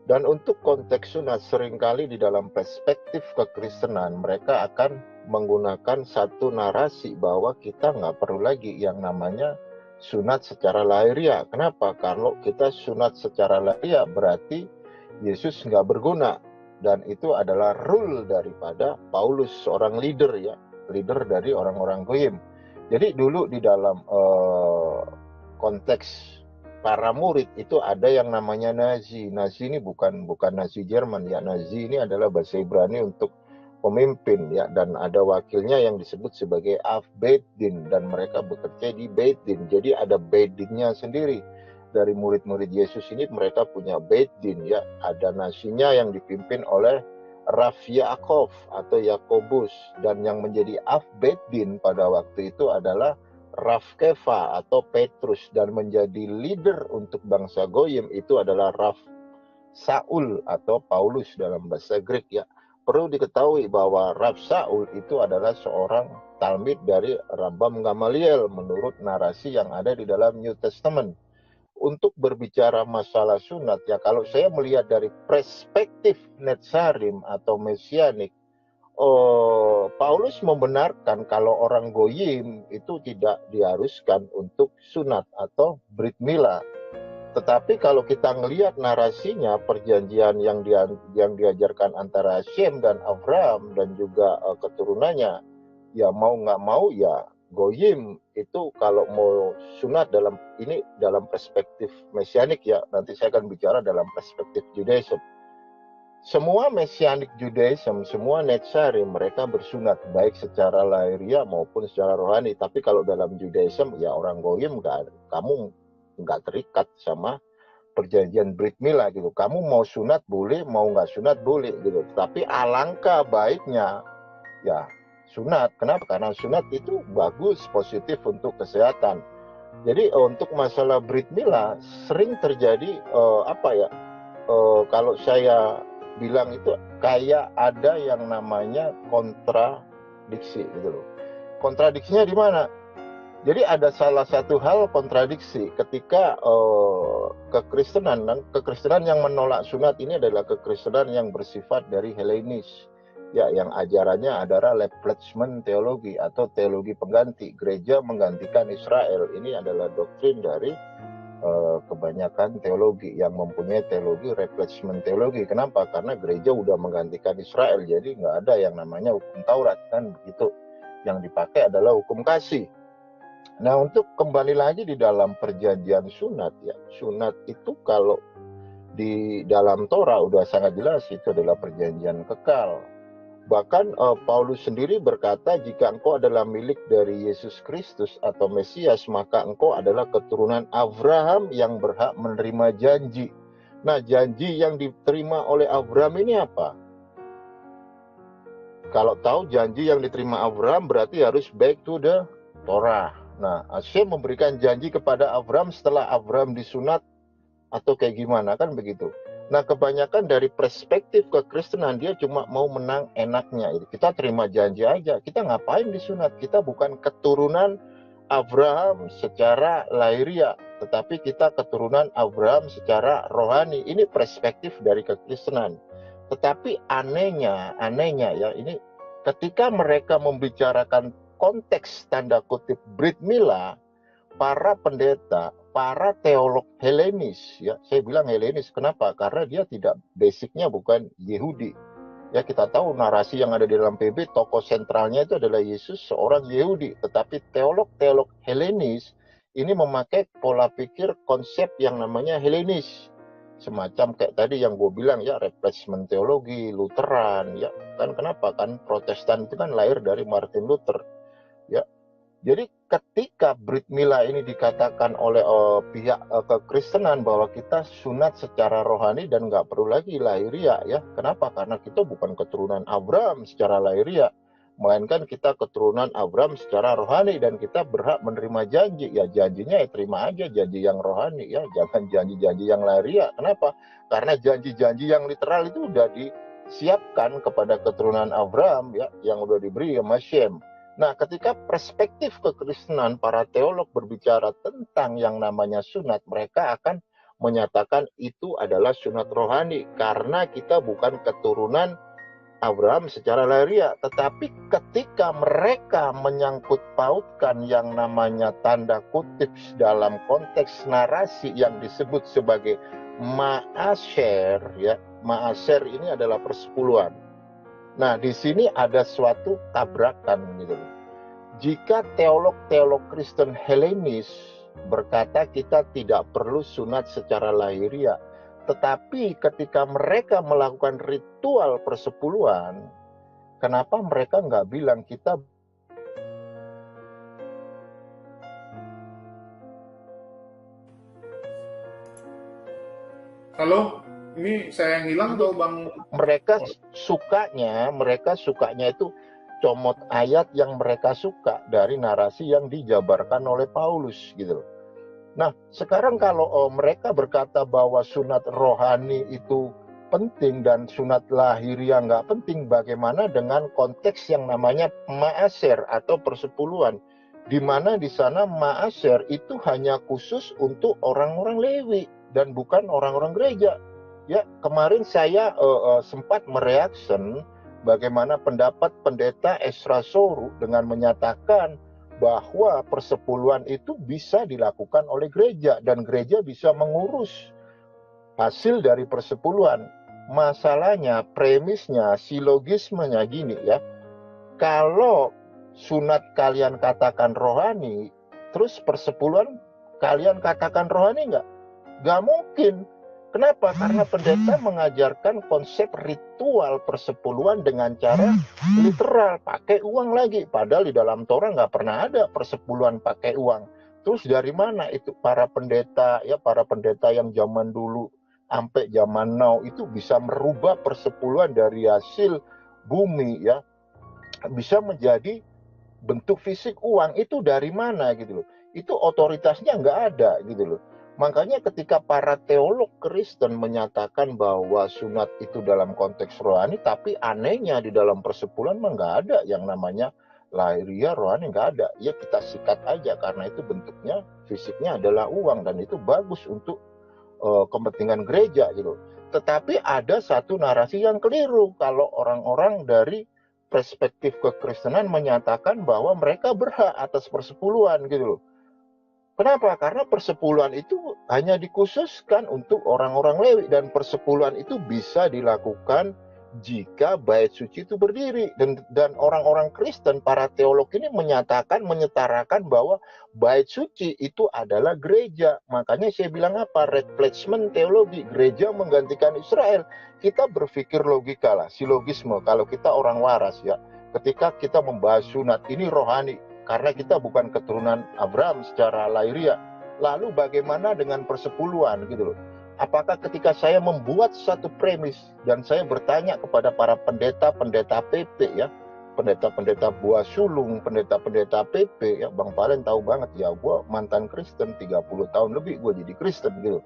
Dan untuk konteks sunat seringkali di dalam perspektif kekristenan mereka akan menggunakan satu narasi bahwa kita nggak perlu lagi yang namanya sunat secara lahiriah. Kenapa? Kalau kita sunat secara lahiriah berarti Yesus nggak berguna. Dan itu adalah rule daripada Paulus, seorang leader ya, leader dari orang-orang goyim. Jadi dulu di dalam konteks para murid itu ada yang namanya Nazi. Nazi ini bukan Nazi Jerman ya. Nazi ini adalah bahasa Ibrani untuk pemimpin ya, dan ada wakilnya yang disebut sebagai Av Beit Din dan mereka bekerja di Beit Din. Jadi ada Beit Dinnya sendiri. Dari murid-murid Yesus ini mereka punya Beit Din ya. Ada nasinya yang dipimpin oleh Rav Yaakov atau Yakobus, dan yang menjadi Av Beit Din pada waktu itu adalah Rav Kefa atau Petrus, dan menjadi leader untuk bangsa Goyim itu adalah Rav Saul atau Paulus dalam bahasa Greek ya. Perlu diketahui bahwa Rav Saul itu adalah seorang talmid dari Rabbam Gamaliel menurut narasi yang ada di dalam New Testament. untuk berbicara masalah sunat, ya kalau saya melihat dari perspektif Netsarim atau Mesianik, Paulus membenarkan kalau orang goyim itu tidak diharuskan untuk sunat atau brit milah. Tetapi kalau kita ngelihat narasinya, perjanjian yang diajarkan antara Shem dan Abraham dan juga keturunannya, ya mau nggak mau ya goyim itu kalau mau sunat dalam perspektif Mesianik, ya nanti saya akan bicara dalam perspektif Judaism. Semua Mesianik Judaism, semua Netsarim, mereka bersunat baik secara lahiriah maupun secara rohani. Tapi kalau dalam Judaism, ya orang goyim kamu nggak terikat sama perjanjian brit milah gitu. Kamu mau sunat boleh, mau nggak sunat boleh gitu. Tapi alangkah baiknya ya sunat. Kenapa? Karena sunat itu bagus, positif untuk kesehatan. Jadi untuk masalah brit milah sering terjadi kalau saya bilang itu kayak ada yang namanya kontradiksi gitu loh. Kontradiksinya di mana? Jadi ada salah satu hal kontradiksi ketika kekristenan yang menolak sunat ini adalah kekristenan yang bersifat dari Helenis, ya, yang ajarannya adalah replacement teologi atau teologi pengganti. Gereja menggantikan Israel. Ini adalah doktrin dari kebanyakan teologi yang mempunyai teologi replacement teologi. Kenapa? Karena gereja udah menggantikan Israel, jadi nggak ada yang namanya hukum Taurat, kan begitu. Yang dipakai adalah hukum kasih. Nah, untuk kembali lagi di dalam perjanjian sunat, ya, sunat itu kalau di dalam Torah udah sangat jelas itu adalah perjanjian kekal. Bahkan Paulus sendiri berkata, jika engkau adalah milik dari Yesus Kristus atau Mesias, maka engkau adalah keturunan Abraham yang berhak menerima janji. Nah, janji yang diterima oleh Abraham ini apa? Kalau tahu janji yang diterima Abraham berarti harus back to the Torah. Nah, Hashem memberikan janji kepada Abraham setelah Abraham disunat atau kayak gimana, kan begitu. Nah, kebanyakan dari perspektif kekristenan dia cuma mau menang enaknya. Kita terima janji aja. Kita ngapain disunat? Kita bukan keturunan Abraham secara lahiriah, tetapi kita keturunan Abraham secara rohani. Ini perspektif dari kekristenan. Tetapi anehnya ya, ini ketika mereka membicarakan konteks tanda kutip brit milah, para pendeta, para teolog Helenis, ya, saya bilang Helenis, kenapa? Karena dia tidak basicnya bukan Yahudi. Ya, kita tahu narasi yang ada di dalam PB, tokoh sentralnya itu adalah Yesus, seorang Yahudi. Tetapi teolog-teolog Helenis ini memakai pola pikir konsep yang namanya Helenis. Semacam kayak tadi yang gue bilang, ya, replacement teologi, Lutheran, ya. Kan kenapa? Kan Protestan itu kan lahir dari Martin Luther, ya. Jadi ketika brit milah ini dikatakan oleh pihak kekristenan bahwa kita sunat secara rohani dan nggak perlu lagi lahiriah, ya. Kenapa? Karena kita bukan keturunan Abraham secara lahiriah, melainkan kita keturunan Abraham secara rohani dan kita berhak menerima janji. Ya, janjinya ya terima aja janji yang rohani, ya, jangan janji-janji yang lahiriah. Kenapa? Karena janji-janji yang literal itu udah disiapkan kepada keturunan Abraham, ya, yang udah diberi sama Shem. Nah, ketika perspektif kekristenan para teolog berbicara tentang yang namanya sunat, mereka akan menyatakan itu adalah sunat rohani karena kita bukan keturunan Abraham secara lahiriah. Tetapi ketika mereka menyangkut pautkan yang namanya tanda kutip dalam konteks narasi yang disebut sebagai ma'asyer, ya, ma'asyer ini adalah persepuluhan. Nah, di sini ada suatu tabrakan gitu. Jika teolog-teolog Kristen Helenis berkata kita tidak perlu sunat secara lahiriah, tetapi ketika mereka melakukan ritual persepuluhan, kenapa mereka nggak bilang kita Halo? Ini saya yang hilang atau Bang? mereka sukanya itu comot ayat yang mereka suka dari narasi yang dijabarkan oleh Paulus gitu loh. Nah, sekarang kalau mereka berkata bahwa sunat rohani itu penting dan sunat lahiriah nggak penting, bagaimana dengan konteks yang namanya ma'asyer atau persepuluhan? di mana di sana Maaser itu hanya khusus untuk orang-orang Lewi dan bukan orang-orang gereja. Ya, kemarin saya sempat mereaction bagaimana pendapat pendeta Ezra Soru dengan menyatakan bahwa persepuluhan itu bisa dilakukan oleh gereja dan gereja bisa mengurus hasil dari persepuluhan. Masalahnya, premisnya, silogismenya gini ya. Kalau sunat kalian katakan rohani, terus persepuluhan kalian katakan rohani nggak? Nggak mungkin. Kenapa? Karena pendeta mengajarkan konsep ritual persepuluhan dengan cara literal, pakai uang lagi. Padahal di dalam Torah nggak pernah ada persepuluhan pakai uang. Terus dari mana itu para pendeta yang zaman dulu sampai zaman now itu bisa merubah persepuluhan dari hasil bumi ya, bisa menjadi bentuk fisik uang. Itu dari mana gitu loh? Itu otoritasnya nggak ada gitu loh. Makanya ketika para teolog Kristen menyatakan bahwa sunat itu dalam konteks rohani, tapi anehnya di dalam persepuluhan mah nggak ada yang namanya lahiriah rohani, nggak ada. Ya kita sikat aja karena itu bentuknya fisiknya adalah uang dan itu bagus untuk kepentingan gereja gitu. Tetapi ada satu narasi yang keliru kalau orang-orang dari perspektif kekristenan menyatakan bahwa mereka berhak atas persepuluhan gitu loh. Kenapa? Karena persepuluhan itu hanya dikhususkan untuk orang-orang Lewi dan persepuluhan itu bisa dilakukan jika bait suci itu berdiri dan orang-orang Kristen, para teolog ini menyetarakan bahwa bait suci itu adalah gereja. Makanya saya bilang apa? Replacement teologi, gereja menggantikan Israel. Kita berpikir logika lah, silogisme. Kalau kita orang waras ya, ketika kita membahas sunat ini rohani, karena kita bukan keturunan Abraham secara lahiriah. Lalu bagaimana dengan persepuluhan gitu loh? Apakah ketika saya membuat satu premis dan saya bertanya kepada para pendeta-pendeta PP ya, pendeta-pendeta buah sulung, pendeta-pendeta PP ya, Bang Valen tahu banget ya, gue mantan Kristen 30 tahun lebih gue jadi Kristen gitu.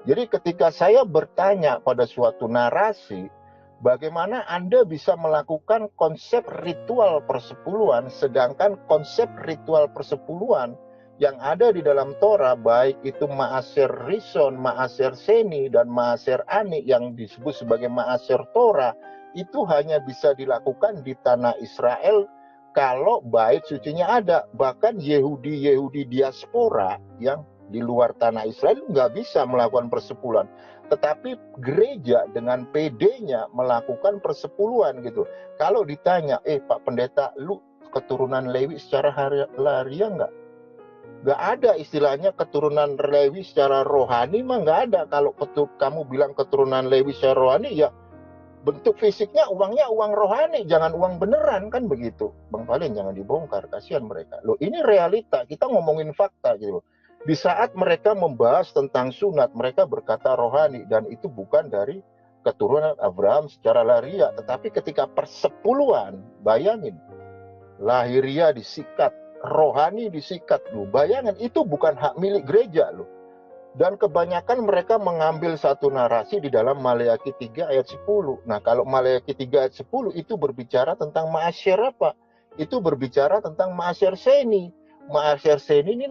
Jadi ketika saya bertanya pada suatu narasi, bagaimana Anda bisa melakukan konsep ritual persepuluhan, sedangkan konsep ritual persepuluhan yang ada di dalam Torah, baik itu Maaser Rishon, Maaser Sheni, dan Maaser Ani yang disebut sebagai Maaser Torah, itu hanya bisa dilakukan di tanah Israel kalau bait sucinya ada. Bahkan Yehudi diaspora yang di luar tanah Israel nggak bisa melakukan persepuluhan. Tetapi gereja dengan PD-nya melakukan persepuluhan gitu. Kalau ditanya, Pak Pendeta, lu keturunan Lewi secara lahiriah nggak? Nggak ada istilahnya keturunan Lewi secara rohani mah nggak ada. Kalau kamu bilang keturunan Lewi secara rohani ya bentuk fisiknya uangnya uang rohani, jangan uang beneran kan begitu. Bang Valen jangan dibongkar, kasihan mereka. Loh ini realita, kita ngomongin fakta gitu. Di saat mereka membahas tentang sunat, mereka berkata rohani dan itu bukan dari keturunan Abraham secara lahiriah, tetapi ketika persepuluhan, bayangin lahiriah disikat, rohani disikat loh. Bayangin itu bukan hak milik gereja loh. Dan kebanyakan mereka mengambil satu narasi di dalam Maleakhi 3 ayat 10. Nah, kalau Maleakhi 3 ayat 10 itu berbicara tentang Maaser apa? Itu berbicara tentang Maaser Sheni. Maaser Sheni ini.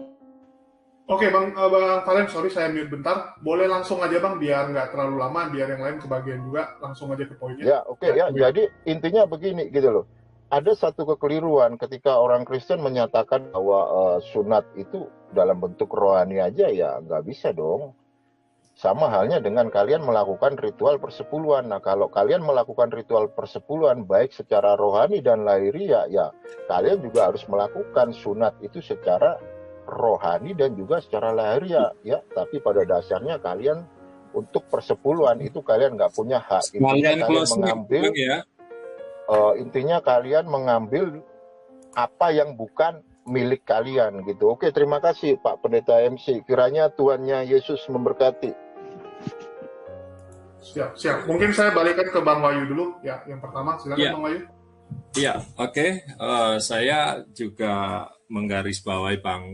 Oke, Bang Valen, sorry saya mute bentar. Boleh langsung aja Bang, biar nggak terlalu lama, biar yang lain kebagian juga. Langsung aja ke poinnya. Ya, oke ya. Jadi intinya begini gitu loh. Ada satu kekeliruan ketika orang Kristen menyatakan bahwa sunat itu dalam bentuk rohani aja, ya nggak bisa dong. Sama halnya dengan kalian melakukan ritual persepuluhan. Nah, kalau kalian melakukan ritual persepuluhan baik secara rohani dan lahiriah, ya kalian juga harus melakukan sunat itu secara rohani dan juga secara lahiriah ya. Tapi pada dasarnya kalian untuk persepuluhan itu kalian nggak punya hak. Intinya kalian mengambil intinya kalian mengambil apa yang bukan milik kalian gitu. Oke, terima kasih Pak Pendeta MC. Kiranya Tuhannya Yesus memberkati. Siap. Mungkin saya balikan ke Bang Wahyu dulu ya. Yang pertama, silakan ya. Bang Wahyu. Iya, oke. Saya juga menggarisbawahi Bang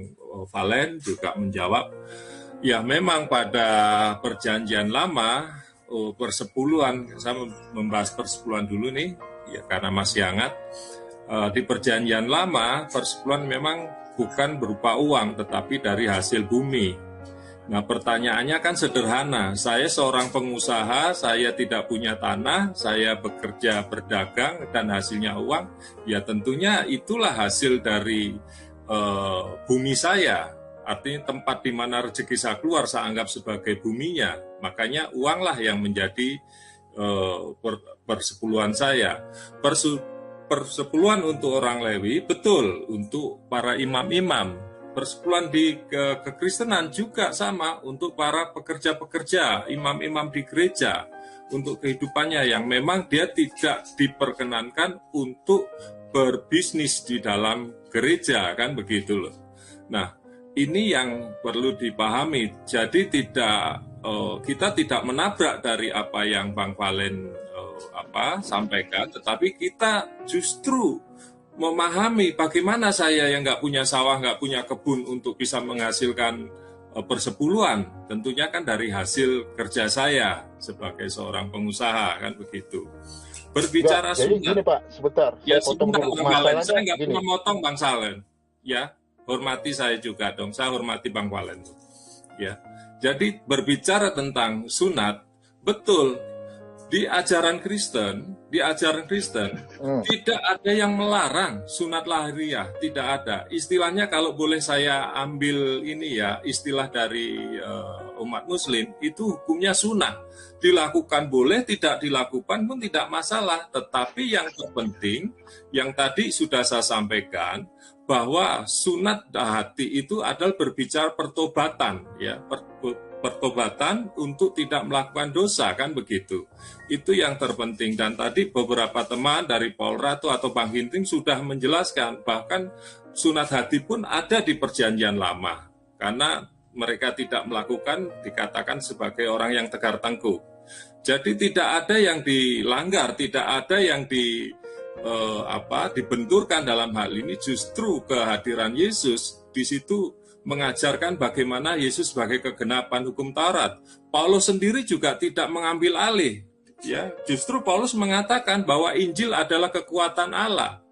Valen juga menjawab. Ya, memang pada perjanjian lama persepuluhan, saya membahas persepuluhan dulu nih. Ya, karena masih hangat. Di perjanjian lama, persepuluhan memang bukan berupa uang, tetapi dari hasil bumi. Nah, pertanyaannya kan sederhana. Saya seorang pengusaha, saya tidak punya tanah, saya bekerja berdagang dan hasilnya uang. Ya tentunya itulah hasil dari bumi saya. Artinya tempat di mana rezeki saya keluar saya anggap sebagai buminya. Makanya uanglah yang menjadi persepuluhan saya. Persepuluhan untuk orang Lewi, betul, untuk para imam-imam. Persepuluhan di kekristenan juga sama untuk para pekerja-pekerja, imam-imam di gereja, untuk kehidupannya yang memang dia tidak diperkenankan untuk berbisnis di dalam gereja, kan begitu loh. Nah, ini yang perlu dipahami. Jadi kita tidak menabrak dari apa yang Bang Valen sampaikan, tetapi kita justru memahami bagaimana saya yang nggak punya sawah, nggak punya kebun untuk bisa menghasilkan persepuluhan. Tentunya kan dari hasil kerja saya sebagai seorang pengusaha, kan begitu. Berbicara jadi gini Pak, sebentar. Ya potong sebentar dulu. Bang Valen, saya nggak Gini. pernah motong Bang Salen. Ya, hormati saya juga dong, saya hormati Bang Valen. Ya, jadi berbicara tentang sunat, betul. Di ajaran Kristen tidak ada yang melarang sunat lahiriah, tidak ada. Istilahnya kalau boleh saya ambil ini ya, istilah dari umat Muslim, itu hukumnya sunat. Dilakukan boleh, tidak dilakukan pun tidak masalah. Tetapi yang terpenting, yang tadi sudah saya sampaikan, bahwa sunat hati itu adalah berbicara pertobatan, ya, pertobatan untuk tidak melakukan dosa, kan begitu. Itu yang terpenting. Dan tadi beberapa teman dari Paul Ratu atau Bang Ginting sudah menjelaskan bahkan sunat hati pun ada di perjanjian lama, karena mereka tidak melakukan dikatakan sebagai orang yang tegar tengkuk. Jadi tidak ada yang dilanggar, tidak ada yang dibenturkan dalam hal ini. Justru kehadiran Yesus di situ mengajarkan bagaimana Yesus sebagai kegenapan hukum Taurat. Paulus sendiri juga tidak mengambil alih, ya. Justru Paulus mengatakan bahwa Injil adalah kekuatan Allah,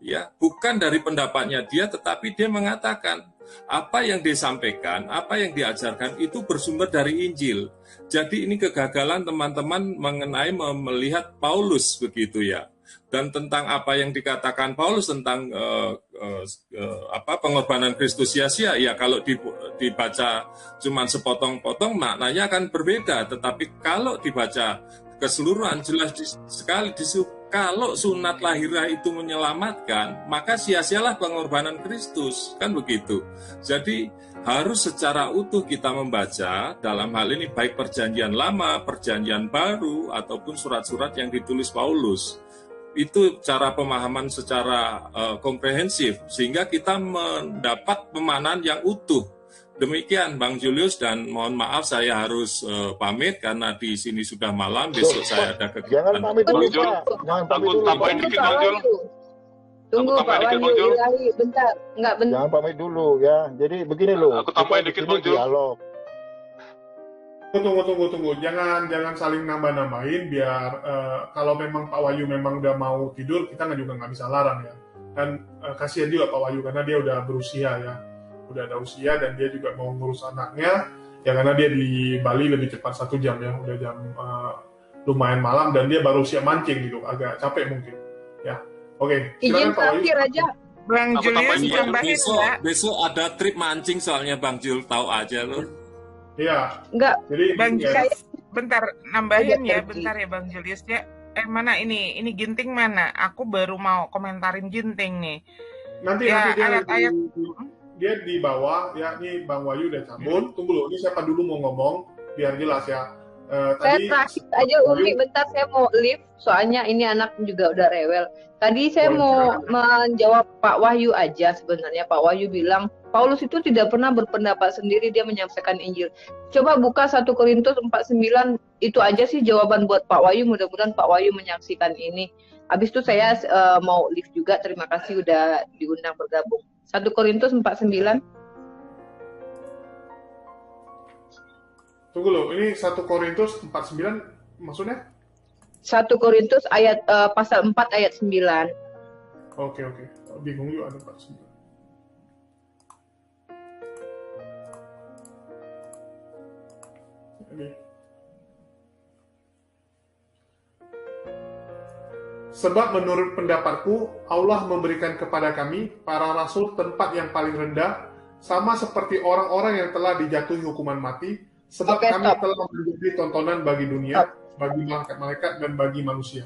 ya, bukan dari pendapatnya dia, tetapi dia mengatakan apa yang disampaikan, apa yang diajarkan itu bersumber dari Injil. Jadi ini kegagalan teman-teman mengenai melihat Paulus begitu ya. Dan tentang apa yang dikatakan Paulus tentang pengorbanan Kristus sia-sia, ya kalau dibaca cuma sepotong-potong maknanya akan berbeda. Tetapi kalau dibaca keseluruhan jelas sekali kalau sunat lahiriah itu menyelamatkan, maka sia-sialah pengorbanan Kristus, kan begitu. Jadi harus secara utuh kita membaca dalam hal ini baik perjanjian lama, perjanjian baru, ataupun surat-surat yang ditulis Paulus. Itu cara pemahaman secara komprehensif, sehingga kita mendapat pemahaman yang utuh. Demikian Bang Julius, dan mohon maaf saya harus pamit karena di sini sudah malam, besok saya ada kegiatan. Jangan pamit dulu, Pak. Jangan pamit dulu. Tambahin dikit, Bang Jul. Tunggu Pak Wahyu, Ilahi, bentar. Enggak bentar. Jangan pamit dulu ya. Jadi begini loh. Aku tambahin dikit, Bang Jul. Dialog. Tunggu. Jangan saling nambah-nambahin, biar kalau memang Pak Wahyu memang udah mau tidur, kita juga nggak bisa larang ya. Dan kasihan juga Pak Wahyu karena dia udah berusia ya. Udah ada usia dan dia juga mau ngurus anaknya. Ya karena dia di Bali lebih cepat 1 jam ya. Udah jam lumayan malam dan dia baru siap mancing gitu. Agak capek mungkin. Ya. Oke. Izin terakhir aja. Bang Aku Julius tambahin tambahin enggak? Besok ada trip mancing soalnya Bang Jul, tahu aja loh. Iya. Enggak. Jadi Bang ya, Julius, bentar nambahin Iya, ya, bentar ya Bang Julius ya. Mana ini Ginting mana? Aku baru mau komentarin Ginting nih. nanti Ya, dia ayat-ayat. dia di bawah ya. Ini Bang Wahyu udah cabut. Tunggu dulu. Ini siapa dulu mau ngomong biar jelas ya. Saya terakhir aja Umi, bentar saya mau live, soalnya ini anak juga udah rewel. Tadi saya mau menjawab Pak Wahyu aja sebenarnya. Pak Wahyu bilang Paulus itu tidak pernah berpendapat sendiri, dia menyampaikan Injil. Coba buka 1 Korintus 4:9, itu aja sih jawaban buat Pak Wahyu. Mudah-mudahan Pak Wahyu menyaksikan ini. Habis itu saya mau live juga, terima kasih udah diundang bergabung. 1 Korintus 4:9. Tunggu loh. Ini 1 Korintus 4:9 maksudnya? 1 Korintus pasal 4 ayat 9. Oke. Bingung juga ada Pak. Ini. Sebab menurut pendapatku, Allah memberikan kepada kami, para rasul, tempat yang paling rendah, sama seperti orang-orang yang telah dijatuhi hukuman mati, sebab Oke, kami stop. telah menjadi tontonan bagi dunia, bagi malaikat-malaikat, dan bagi manusia.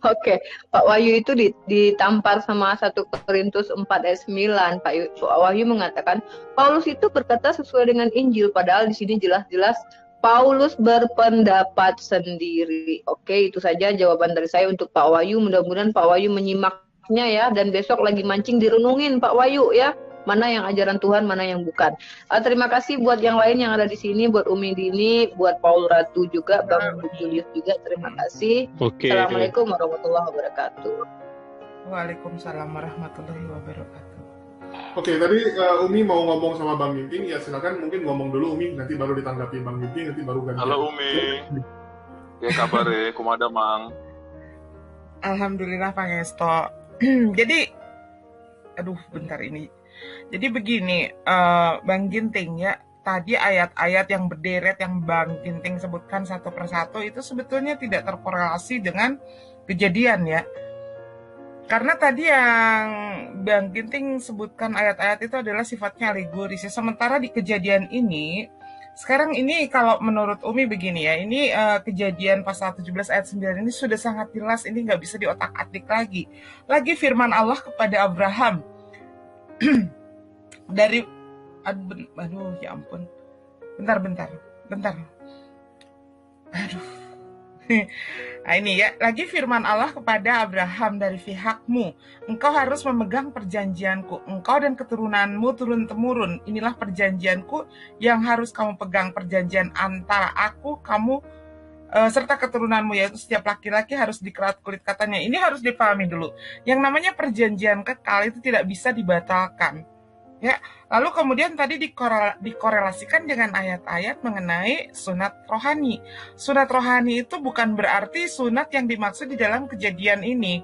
Oke, Pak Wahyu itu ditampar sama 1 Korintus 4 ayat 9. Pak Wahyu mengatakan, Paulus itu berkata sesuai dengan Injil, padahal di sini jelas-jelas Paulus berpendapat sendiri. Oke, itu saja jawaban dari saya untuk Pak Wahyu. Mudah-mudahan Pak Wahyu menyimaknya ya, dan besok lagi mancing direnungin Pak Wahyu ya. Mana yang ajaran Tuhan, mana yang bukan. Terima kasih buat yang lain yang ada di sini, buat Umi Dini, buat Paul Ratu juga, Bang Julius juga. Terima kasih. Oke. Assalamualaikum warahmatullahi wabarakatuh. Waalaikumsalam warahmatullahi wabarakatuh. Oke, tadi Umi mau ngomong sama Bang Ginting, ya silakan mungkin ngomong dulu Umi, nanti baru ditanggapi Bang Ginting, nanti baru ganti. Halo Umi. Ya kabar kumada Mang. Alhamdulillah Pangesto. Jadi, aduh bentar ini. Jadi begini, Bang Ginting ya, tadi ayat-ayat yang berderet yang Bang Ginting sebutkan satu persatu itu sebetulnya tidak terkorelasi dengan kejadian ya. Karena tadi yang Bang Ginting sebutkan ayat-ayat itu adalah sifatnya alegoris. Sementara di kejadian ini, sekarang ini kalau menurut Umi begini ya, ini kejadian pasal 17 ayat 9 ini sudah sangat jelas, ini nggak bisa diotak-atik lagi. Lagi firman Allah kepada Abraham, dari, aduh ya ampun, bentar. Aduh. Nah ini ya, lagi firman Allah kepada Abraham, dari pihakmu, engkau harus memegang perjanjianku, engkau dan keturunanmu turun-temurun, inilah perjanjianku yang harus kamu pegang, perjanjian antara aku, kamu, serta keturunanmu, yaitu setiap laki-laki harus dikerat kulit katanya. Ini harus dipahami dulu, yang namanya perjanjian kekal itu tidak bisa dibatalkan. Ya, lalu kemudian tadi dikorelasikan dengan ayat-ayat mengenai sunat rohani. Sunat rohani itu bukan berarti sunat yang dimaksud di dalam kejadian ini.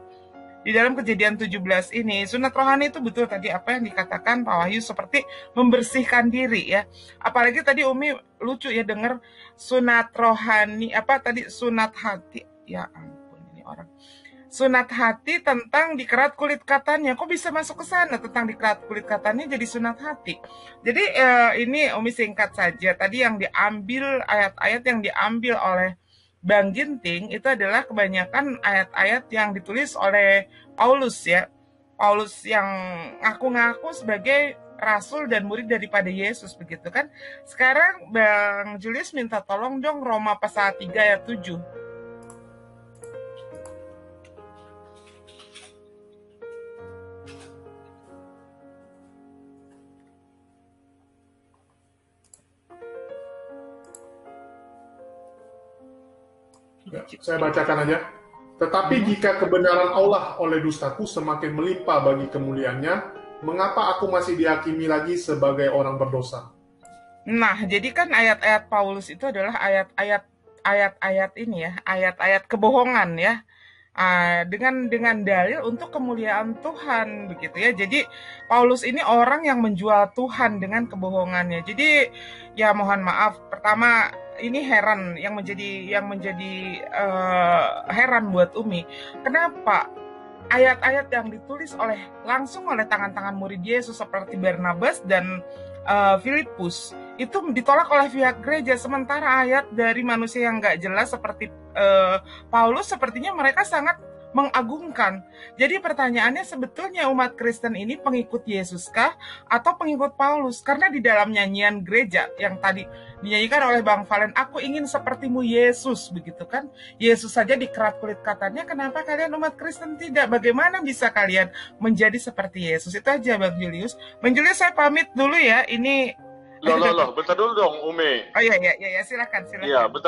Di dalam kejadian 17 ini, sunat rohani itu betul tadi apa yang dikatakan Pak Wahyu, seperti membersihkan diri ya. Apalagi tadi Umi lucu ya dengar sunat rohani, apa tadi sunat hati. Ya ampun ini orang. Sunat hati tentang dikerat kulit katanya. Kok bisa masuk ke sana tentang dikerat kulit katanya jadi sunat hati? Jadi ini Umi singkat saja. Tadi yang diambil, ayat-ayat yang diambil oleh Bang Ginting itu adalah kebanyakan ayat-ayat yang ditulis oleh Paulus ya. Paulus yang ngaku-ngaku sebagai rasul dan murid daripada Yesus begitu kan. Sekarang Bang Julius minta tolong dong Roma pasal 3 ayat 7. Ya, saya bacakan aja. Tetapi jika kebenaran Allah oleh dustaku semakin melimpah bagi kemuliaannya, mengapa aku masih dihakimi lagi sebagai orang berdosa? Nah, jadi kan ayat-ayat Paulus itu adalah ayat-ayat ini ya, ayat-ayat kebohongan ya. Dengan dalil untuk kemuliaan Tuhan begitu ya. Jadi Paulus ini orang yang menjual Tuhan dengan kebohongannya. Jadi ya mohon maaf, pertama ini heran yang menjadi heran buat Umi. Kenapa ayat-ayat yang ditulis langsung oleh tangan-tangan murid Yesus seperti Barnabas dan Filipus itu ditolak oleh pihak gereja, sementara ayat dari manusia yang nggak jelas seperti Paulus sepertinya mereka sangat mengagungkan. Jadi pertanyaannya sebetulnya umat Kristen ini pengikut Yesuskah atau pengikut Paulus? Karena di dalam nyanyian gereja yang tadi dinyanyikan oleh Bang Valen, aku ingin sepertimu Yesus, begitu kan? Yesus saja dikerat kulit katanya, kenapa kalian umat Kristen tidak? Bagaimana bisa kalian menjadi seperti Yesus? Itu aja Bang Julius. Bang Julius saya pamit dulu ya, ini... Loh, bentar dulu dong Umi. Oh iya, silakan. Iya, bentar.